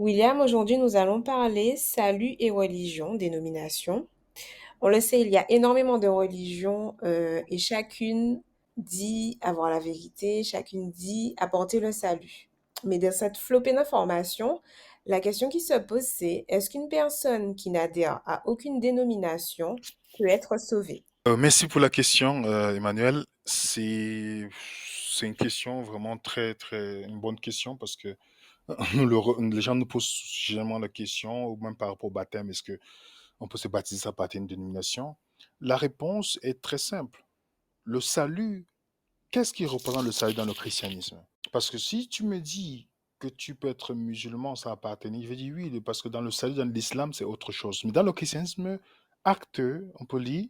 William, aujourd'hui nous allons parler salut et religion, dénomination. On le sait, il y a énormément de religions et chacune dit avoir la vérité, chacune dit apporter le salut. Mais dans cette flopée d'informations, la question qui se pose c'est est-ce qu'une personne qui n'adhère à aucune dénomination peut être sauvée? Merci pour la question, Emmanuel. C'est une question vraiment très une bonne question parce que les gens nous posent généralement la question, ou même par rapport au baptême, est-ce que on peut se baptiser à partir d'une dénomination? La réponse est très simple. Le salut, qu'est-ce qui représente le salut dans le christianisme? Parce que si tu me dis que tu peux être musulman sans appartenir, je vais dire oui, parce que dans le salut, dans l'islam, c'est autre chose. Mais dans le christianisme, acte, on peut lire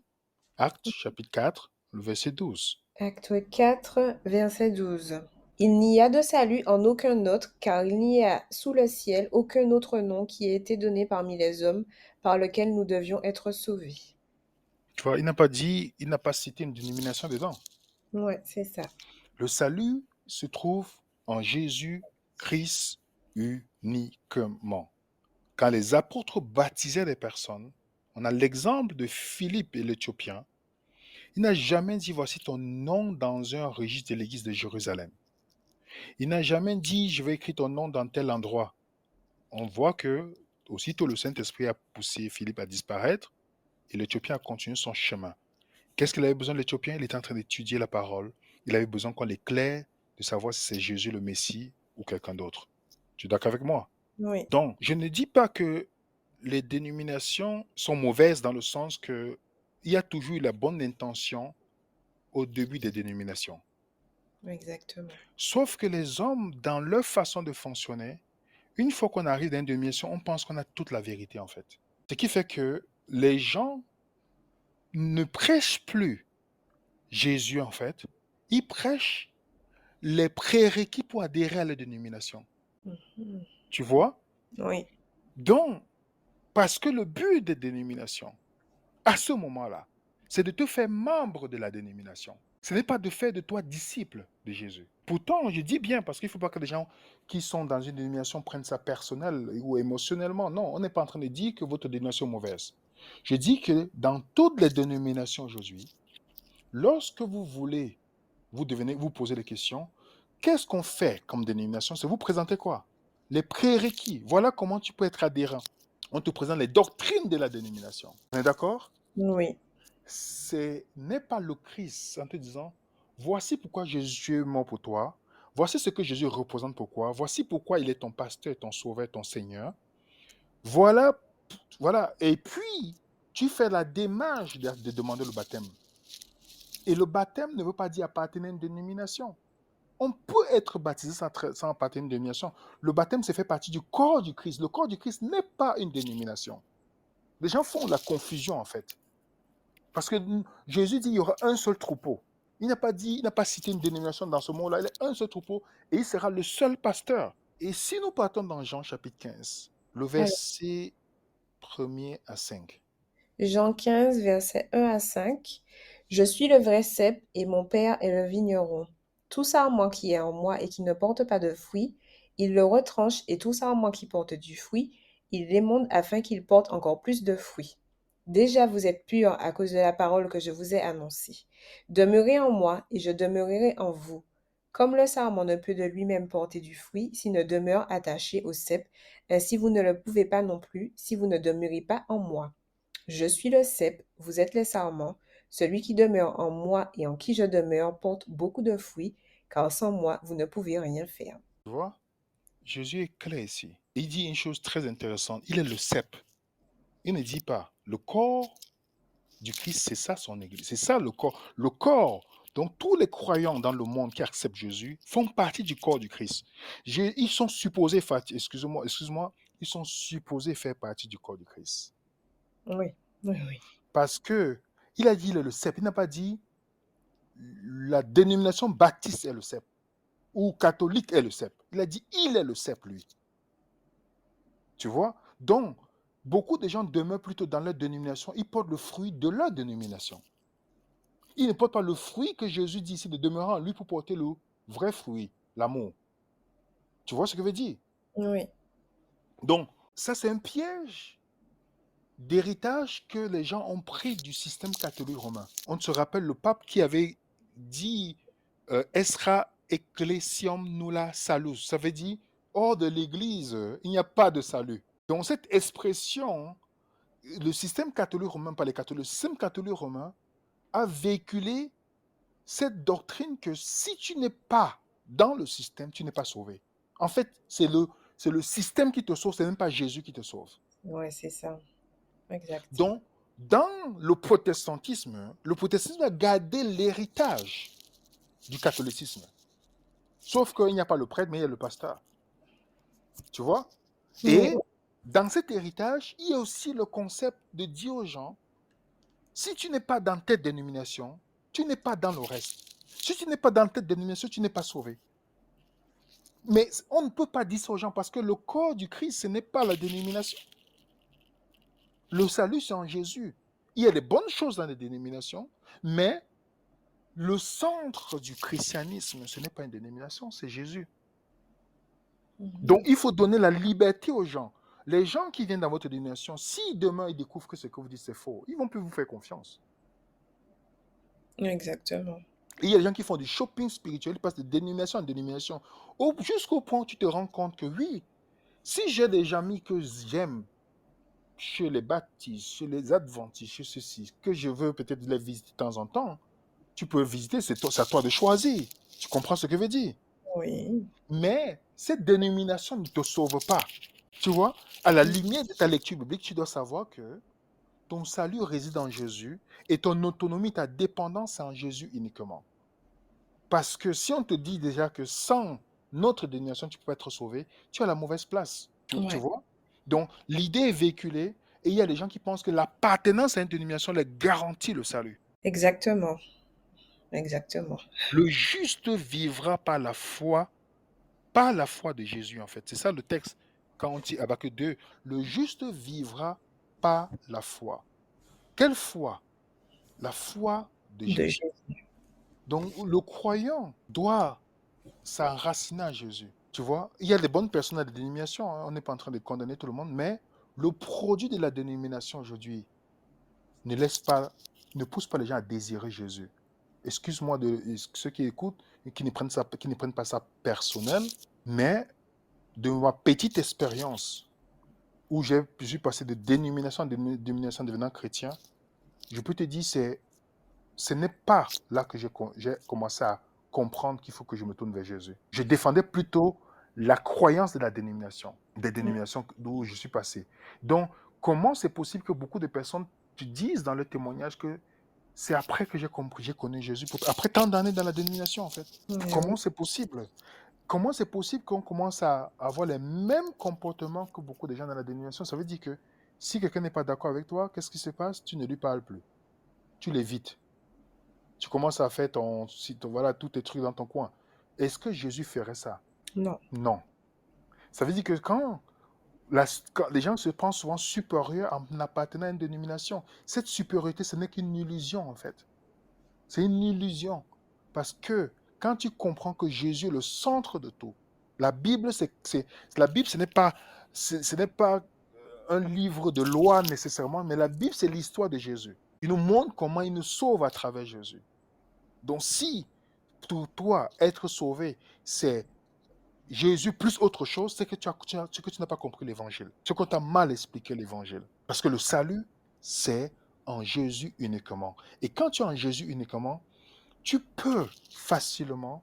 Actes chapitre 4, le verset 12. Acte 4, verset 12. Il n'y a de salut en aucun autre, car il n'y a sous le ciel aucun autre nom qui ait été donné parmi les hommes par lequel nous devions être sauvés. Tu vois, il n'a pas dit, il n'a pas cité une dénomination dedans. Ouais, c'est ça. Le salut se trouve en Jésus-Christ uniquement. Quand les apôtres baptisaient les personnes, on a l'exemple de Philippe et l'Éthiopien. Il n'a jamais dit voici ton nom dans un registre de l'église de Jérusalem. Il n'a jamais dit je vais écrire ton nom dans tel endroit. On voit que aussitôt le Saint-Esprit a poussé Philippe à disparaître et l'Éthiopien a continué son chemin. Qu'est-ce qu'il avait besoin de l'Éthiopien? Il était en train d'étudier la parole. Il avait besoin qu'on l'éclaire de savoir si c'est Jésus le Messie ou quelqu'un d'autre. Tu es d'accord avec moi? Oui, Donc, je ne dis pas que les dénominations sont mauvaises dans le sens que il y a toujours eu la bonne intention au début des dénominations. exactement. Sauf que les hommes, dans leur façon de fonctionner, une fois qu'on arrive dans une dénomination, on pense qu'on a toute la vérité en fait. Ce qui fait que les gens ne prêchent plus Jésus en fait, ils prêchent les prérequis pour adhérer à la dénomination. Mhm. Tu vois? Oui, Donc, parce que le but des dénominations, à ce moment-là, c'est de te faire membre de la dénomination. Ce n'est pas de faire de toi disciple de Jésus. Pourtant, je dis bien, parce qu'il ne faut pas que les gens qui sont dans une dénomination prennent ça personnel ou émotionnellement. Non, on n'est pas en train de dire que votre dénomination est mauvaise. Je dis que dans toutes les dénominations aujourd'hui, lorsque vous voulez vous devenez, vous posez des questions. Qu'est-ce qu'on fait comme dénomination? C'est vous présenter quoi? Les prérequis. Voilà comment tu peux être adhérent. On te présente les doctrines de la dénomination. On est d'accord? oui, Ce n'est pas le Christ en te disant, voici pourquoi Jésus est mort pour toi. Voici ce que Jésus représente pour toi. Voici pourquoi il est ton pasteur, ton sauveur, ton Seigneur. Voilà, voilà. Et puis, tu fais la démarche de demander le baptême. Et le baptême ne veut pas dire appartenir à une dénomination. On peut être baptisé sans appartenir à une dénomination. Le baptême, c'est fait partie du corps du Christ. Le corps du Christ n'est pas une dénomination. Les gens font la confusion, en fait. Parce que Jésus dit qu'il y aura un seul troupeau. Il n'a pas dit, il n'a pas cité une dénomination dans ce mot-là. Il est un seul troupeau et il sera le seul pasteur. Et si nous partons dans Jean chapitre 15, le alors, verset 1er à 5. Jean 15, versets 1 à 5. Je suis le vrai cep et mon père est le vigneron. Tout sarment qui est en moi et qui ne porte pas de fruit, il le retranche, et tout sarment qui porte du fruit, il l'émonde afin qu'il porte encore plus de fruits. Déjà vous êtes purs à cause de la parole que je vous ai annoncée. Demeurez en moi et je demeurerai en vous. Comme le sarment ne peut de lui-même porter du fruit s'il ne demeure attaché au cep, ainsi vous ne le pouvez pas non plus si vous ne demeurez pas en moi. Je suis le cep, vous êtes les sarments. Celui qui demeure en moi et en qui je demeure porte beaucoup de fruits, car sans moi, vous ne pouvez rien faire. Tu vois, Jésus est clair ici. Il dit une chose très intéressante. Il est le cep. Il ne dit pas le corps du Christ, c'est ça son Église. C'est ça le corps. Le corps, donc tous les croyants dans le monde qui acceptent Jésus font partie du corps du Christ. Ils sont supposés faire, excuse-moi, ils sont supposés faire partie du corps du Christ. Oui, oui, oui. Parce que il a dit il est le cep. Il n'a pas dit la dénomination baptiste est le cep ou catholique est le cep. Il a dit il est le cep, lui. Tu vois? Donc, beaucoup de gens demeurent plutôt dans leur dénomination. Ils portent le fruit de leur dénomination. Il ne porte pas le fruit que Jésus dit ici de demeurer en lui pour porter le vrai fruit, l'amour. Tu vois ce que je veux dire? Oui, Donc, ça, c'est un piège d'héritage que les gens ont pris du système catholique romain. On se rappelle le pape qui avait dit Esra ecclesiam nulla salus. Ça veut dire hors de l'Église, il n'y a pas de salut. Donc cette expression, le système catholique romain, pas les catholiques, le système catholique romain a véhiculé cette doctrine que si tu n'es pas dans le système, tu n'es pas sauvé. En fait, c'est le système qui te sauve, c'est même pas Jésus qui te sauve. Ouais, c'est ça. Exact. Donc, dans le protestantisme a gardé l'héritage du catholicisme. Sauf qu'il n'y a pas le prêtre, mais il y a le pasteur. Tu vois? Oui, Et dans cet héritage, il y a aussi le concept de dire aux gens, si tu n'es pas dans telle dénomination, tu n'es pas dans le reste. Si tu n'es pas dans telle dénomination, tu n'es pas sauvé. Mais on ne peut pas dire ça aux gens parce que le corps du Christ, ce n'est pas la dénomination. Le salut, c'est en Jésus. Il y a des bonnes choses dans les dénominations, mais le centre du christianisme, ce n'est pas une dénomination, c'est Jésus. Donc, il faut donner la liberté aux gens. Les gens qui viennent dans votre dénomination, si demain ils découvrent que ce que vous dites c'est faux, ils ne vont plus vous faire confiance. exactement. Et il y a des gens qui font du shopping spirituel, ils passent de dénomination en dénomination, jusqu'au point où tu te rends compte que oui, si j'ai des amis que j'aime chez les baptistes, chez les adventistes, chez ceci, que je veux peut-être les visiter de temps en temps, tu peux visiter, c'est à toi de choisir. Tu comprends ce que je veux dire? Oui. Mais cette dénomination ne te sauve pas. Tu vois, à la lumière de ta lecture biblique, tu dois savoir que ton salut réside en Jésus et ton autonomie, ta dépendance, c'est en Jésus uniquement. Parce que si on te dit déjà que sans notre dénomination, tu peux être sauvé, tu as la mauvaise place. Tu Ouais. vois? Donc, l'idée est véhiculée et il y a des gens qui pensent que l'appartenance à une dénomination leur garantit le salut. Exactement. Exactement. Le juste vivra par la foi de Jésus, en fait. C'est ça le texte. Quand on dit Habakkuk 2, le juste vivra par la foi. Quelle foi? La foi de De Jésus. Jésus. Donc, le croyant doit s'enraciner à Jésus. Tu vois, il y a des bonnes personnes à la dénomination, hein. On n'est pas en train de condamner tout le monde, mais le produit de la dénomination aujourd'hui ne laisse pas, ne pousse pas les gens à désirer Jésus. Excuse-moi de ceux qui écoutent et qui ne prennent pas ça personnel, mais de ma petite expérience où je suis passé de dénomination en dénomination devenant chrétien, je peux te dire, ce n'est pas là que j'ai commencé à comprendre qu'il faut que je me tourne vers Jésus. Je défendais plutôt la croyance de la dénomination, des dénominations d'où je suis passé. Donc, comment c'est possible que beaucoup de personnes te disent dans le témoignage que c'est après que j'ai compris, j'ai connu Jésus, après tant d'années dans la dénomination, en fait. Oui. Comment c'est possible? Comment c'est possible qu'on commence à avoir les mêmes comportements que beaucoup de gens dans la dénomination? Ça veut dire que si quelqu'un n'est pas d'accord avec toi, qu'est-ce qui se passe? Tu ne lui parles plus. Tu l'évites. Tu commences à faire voilà, tous tes trucs dans ton coin. Est-ce que Jésus ferait ça? Non. Non. Ça veut dire que quand les gens se pensent souvent supérieurs en appartenant à une dénomination, cette supériorité, ce n'est qu'une illusion en fait. C'est une illusion. Parce que quand tu comprends que Jésus est le centre de tout, la Bible, la Bible, ce n'est pas un livre de loi nécessairement, mais la Bible, c'est l'histoire de Jésus. Il nous montre comment il nous sauve à travers Jésus. Donc, si pour toi, être sauvé, c'est Jésus plus autre chose, c'est que tu n'as pas compris l'évangile. C'est qu'on t'a mal expliqué l'évangile. Parce que le salut, c'est en Jésus uniquement. Et quand tu es en Jésus uniquement, tu peux facilement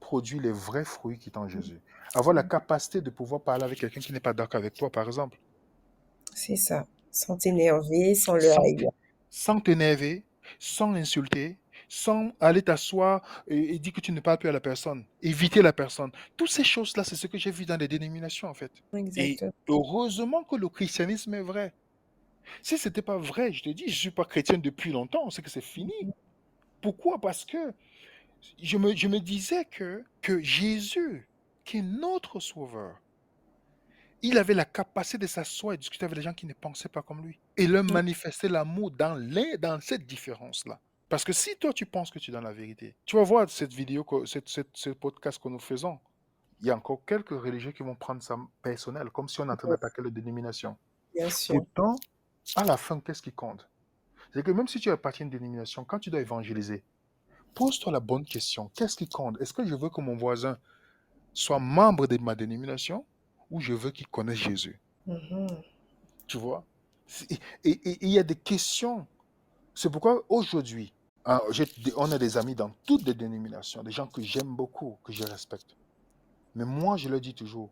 produire les vrais fruits qui sont en Jésus. Avoir la capacité de pouvoir parler avec quelqu'un qui n'est pas d'accord avec toi, par exemple, C'est ça. Sans t'énerver, sans le sans haïr. sans t'énerver, sans l'insulter, sans aller t'asseoir et dire que tu ne parles plus à la personne, éviter la personne. Toutes ces choses-là, c'est ce que j'ai vu dans les dénominations, en fait. Et Exactement. heureusement que le christianisme est vrai. Si ce n'était pas vrai, je te dis, je ne suis pas chrétien depuis longtemps, c'est que c'est fini. Pourquoi? Parce que je me disais que Jésus, qui est notre sauveur, il avait la capacité de s'asseoir et discuter avec des gens qui ne pensaient pas comme lui. Et leur manifester l'amour dans cette différence-là. Parce que si toi, tu penses que tu es dans la vérité, tu vas voir cette vidéo, ce podcast que nous faisons. Il y a encore quelques religieux qui vont prendre ça personnel, comme si on est en train Oui, d'attaquer la dénomination. bien sûr. Pourtant, à la fin, qu'est-ce qui compte? C'est que même si tu appartiens à une dénomination, quand tu dois évangéliser, pose-toi la bonne question. Qu'est-ce qui compte? Est-ce que je veux que mon voisin soit membre de ma dénomination ou je veux qu'il connaisse Jésus? Mhm. Tu vois? Et il y a des questions. C'est pourquoi aujourd'hui, on a des amis dans toutes les dénominations, des gens que j'aime beaucoup, que je respecte. Mais moi, je leur dis toujours,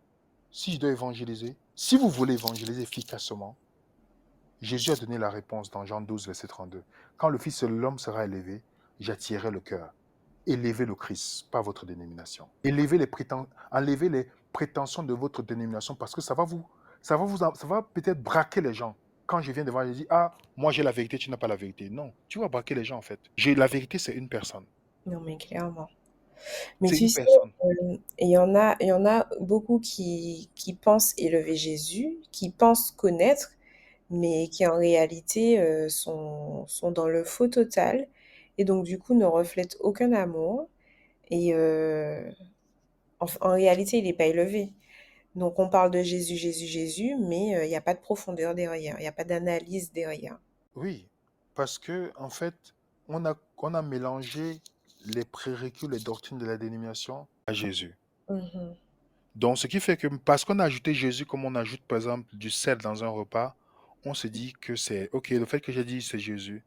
si je dois évangéliser, si vous voulez évangéliser efficacement, Jésus a donné la réponse dans Jean 12, verset 32. Quand le Fils de l'homme sera élevé, j'attirerai le cœur. Élevez le Christ, pas votre dénomination. Enlevez les prétentions de votre dénomination parce que ça va peut-être braquer les gens. Quand je viens devant, je dis, ah, moi j'ai la vérité, tu n'as pas la vérité. Non, tu vas braquer les gens en fait. La vérité, c'est une personne. Non, mais clairement. Mais C'est tu une sais, personne. il y en a beaucoup qui pensent élever Jésus, qui pensent connaître, mais qui en réalité sont dans le faux total et donc du coup ne reflètent aucun amour. Et en réalité, il n'est pas élevé. Donc on parle de Jésus, Jésus, Jésus, mais il n'y a pas de profondeur derrière, il n'y a pas d'analyse derrière. Oui, parce que en fait, on a mélangé les prérequis, les doctrines de la dénomination à Jésus. Mhm. Donc, ce qui fait que parce qu'on a ajouté Jésus comme on ajoute par exemple du sel dans un repas, on se dit que c'est OK, le fait que j'ai dit c'est Jésus,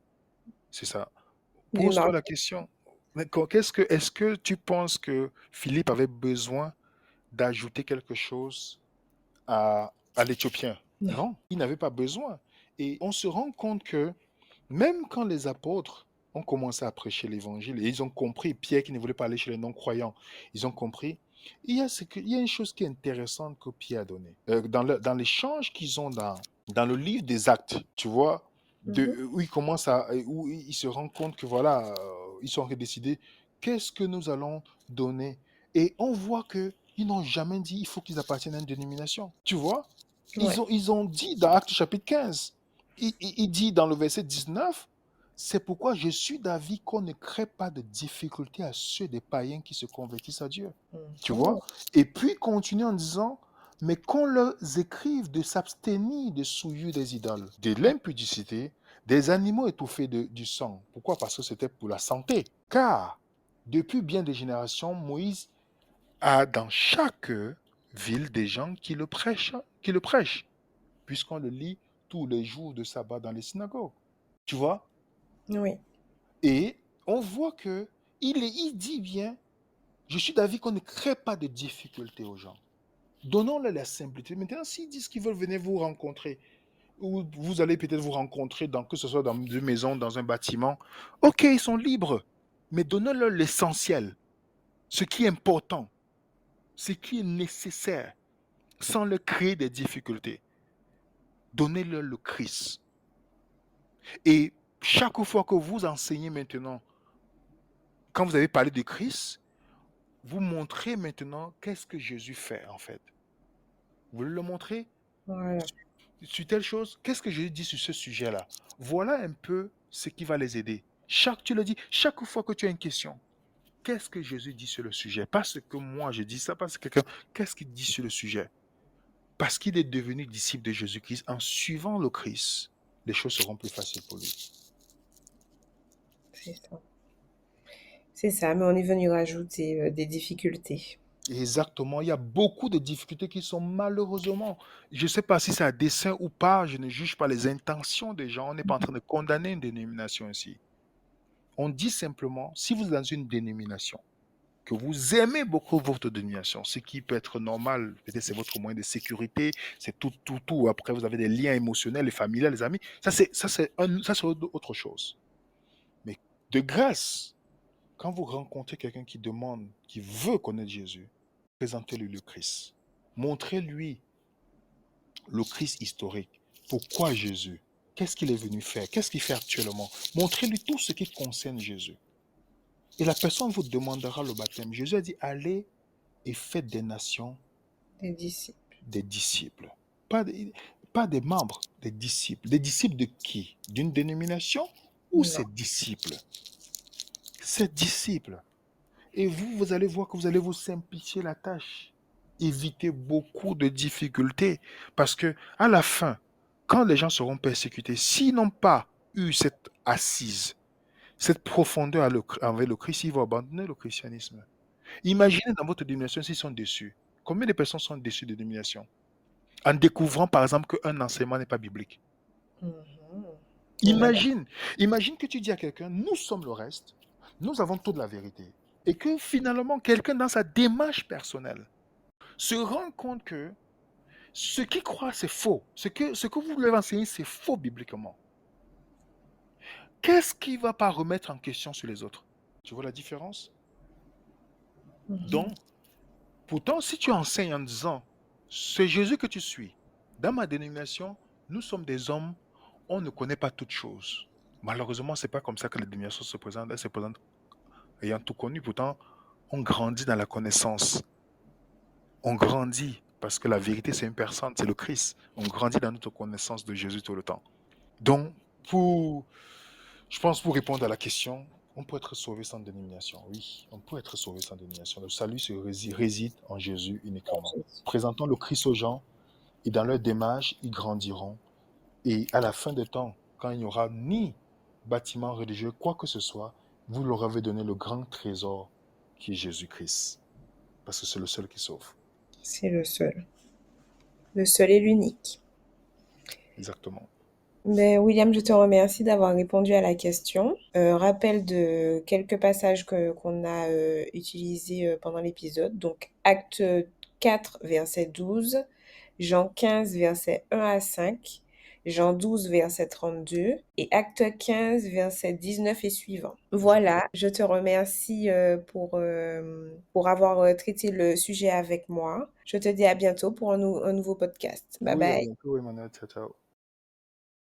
c'est ça. Du Pose-toi marché. la question. Mais est-ce que tu penses que Philippe avait besoin d'ajouter quelque chose à l'Éthiopien? Non. Non, il n'avait pas besoin. Et on se rend compte que même quand les apôtres ont commencé à prêcher l'évangile et ils ont compris, Pierre qui ne voulait pas aller chez les non-croyants, ils ont compris, il y a une chose qui est intéressante que Pierre a donnée. Dans l'échange qu'ils ont dans le livre des Actes, tu vois, Mhm. où où ils se rendent compte que voilà, ils sont décidés, qu'est-ce que nous allons donner? Et on voit que ils n'ont jamais dit il faut qu'ils appartiennent à une dénomination. Tu vois? Ouais. Ils ont dit dans Actes chapitre 15, il dit dans le verset 19, c'est pourquoi je suis d'avis qu'on ne crée pas de difficulté à ceux des païens qui se convertissent à Dieu. Tu vois? Mhm. Et puis il continue en disant, mais qu'on leur écrive de s'abstenir de souillure des idoles, de l'impudicité, des animaux étouffés du sang. Pourquoi? Parce que c'était pour la santé. Car depuis bien des générations, Moïse a dans chaque ville des gens qui le prêchent, puisqu'on le lit tous les jours de sabbat dans les synagogues. Tu vois? Oui. Et on voit que il dit bien, je suis d'avis qu'on ne crée pas de difficultés aux gens. Donnons-leur la simplicité. Maintenant, s'ils disent qu'ils veulent venir vous rencontrer, ou vous allez peut-être vous rencontrer, que ce soit dans une maison, dans un bâtiment, ok, ils sont libres, mais donnons-leur l'essentiel, ce qui est important, ce qui est nécessaire, sans leur créer des difficultés. Donnez-leur le Christ. Et chaque fois que vous enseignez maintenant, quand vous avez parlé de Christ, vous montrez maintenant qu'est-ce que Jésus fait en fait. Vous voulez le montrer Voilà. sur, sur telle chose? Qu'est-ce que Jésus dit sur ce sujet-là? Voilà un peu ce qui va les aider. Tu le dis, chaque fois que tu as une question, qu'est-ce que Jésus dit sur le sujet? Parce que moi je dis ça, parce que quelqu'un, qu'est-ce qu'il dit sur le sujet? Parce qu'il est devenu disciple de Jésus-Christ, en suivant le Christ, les choses seront plus faciles pour lui. C'est ça. C'est ça, mais on est venu rajouter des difficultés. Exactement, il y a beaucoup de difficultés qui sont malheureusement, je ne sais pas si c'est à dessein ou pas, je ne juge pas les intentions des gens, on n'est pas en train de condamner une dénomination ici. On dit simplement, si vous êtes dans une dénomination, que vous aimez beaucoup votre dénomination, ce qui peut être normal, peut-être c'est votre moyen de sécurité, c'est tout, tout, tout. Après, vous avez des liens émotionnels et familiaux, les amis, ça, c'est autre chose. Mais de grâce, quand vous rencontrez quelqu'un qui demande, qui veut connaître Jésus, présentez-lui le Christ. Montrez-lui le Christ historique. Pourquoi Jésus? Qu'est-ce qu'il est venu faire? Qu'est-ce qu'il fait actuellement? Montrez-lui tout ce qui concerne Jésus. Et la personne vous demandera le baptême. Jésus a dit, allez et faites des nations Des disciples. des disciples. Pas, des- pas des membres, des disciples. Des disciples de qui? D'une dénomination ou ses Non. disciples? Ses disciples. Et vous allez voir que vous allez vous simplifier la tâche. éviter beaucoup de difficultés. Parce que à la fin, quand les gens seront persécutés, s'ils n'ont pas eu cette assise, cette profondeur envers le Christ, ils vont abandonner le christianisme. Imaginez dans votre dénomination s'ils sont déçus. Combien de personnes sont déçues de dénomination en découvrant par exemple qu'un enseignement n'est pas biblique? Mhm. On a Imagine, imagine que tu dis à quelqu'un, nous sommes le reste, nous avons toute la vérité. Et que finalement, quelqu'un dans sa démarche personnelle se rend compte que ce qu'il croit, c'est faux. Ce que vous lui avez enseigné, c'est faux bibliquement. Qu'est-ce qu'il ne va pas remettre en question sur les autres? Tu vois la différence? Mhm. Donc, pourtant, si tu enseignes en disant, c'est Jésus que tu suis, dans ma dénomination, nous sommes des hommes, on ne connaît pas toutes choses. Malheureusement, ce n'est pas comme ça que la dénomination se présente. Elle se présente ayant tout connu. Pourtant, on grandit dans la connaissance. On grandit parce que la vérité, c'est une personne, c'est le Christ. On grandit dans notre connaissance de Jésus tout le temps. Donc, je pense pour répondre à la question, on peut être sauvé sans dénomination. Oui, on peut être sauvé sans dénomination. Le salut réside en Jésus uniquement. Présentons le Christ aux gens et dans leur démarche, ils grandiront. Et à la fin des temps, quand il n'y aura ni bâtiment religieux, quoi que ce soit, vous leur avez donné le grand trésor qui est Jésus-Christ. Parce que c'est le seul qui sauve. C'est le seul. Le seul et l'unique. Exactement. Ben, William, je te remercie d'avoir répondu à la question. Rappel de quelques passages qu'on a utilisés pendant l'épisode. Donc, acte 4, verset 12, Jean 15, verset 1 à 5, Jean 12, verset 32 et acte 15, verset 19 et suivant. Exactement. Voilà, je te remercie pour avoir traité le sujet avec moi. Je te dis à bientôt pour un nouveau podcast. Bye Oui, à bye. bientôt, Emmanuel. Ciao, ciao.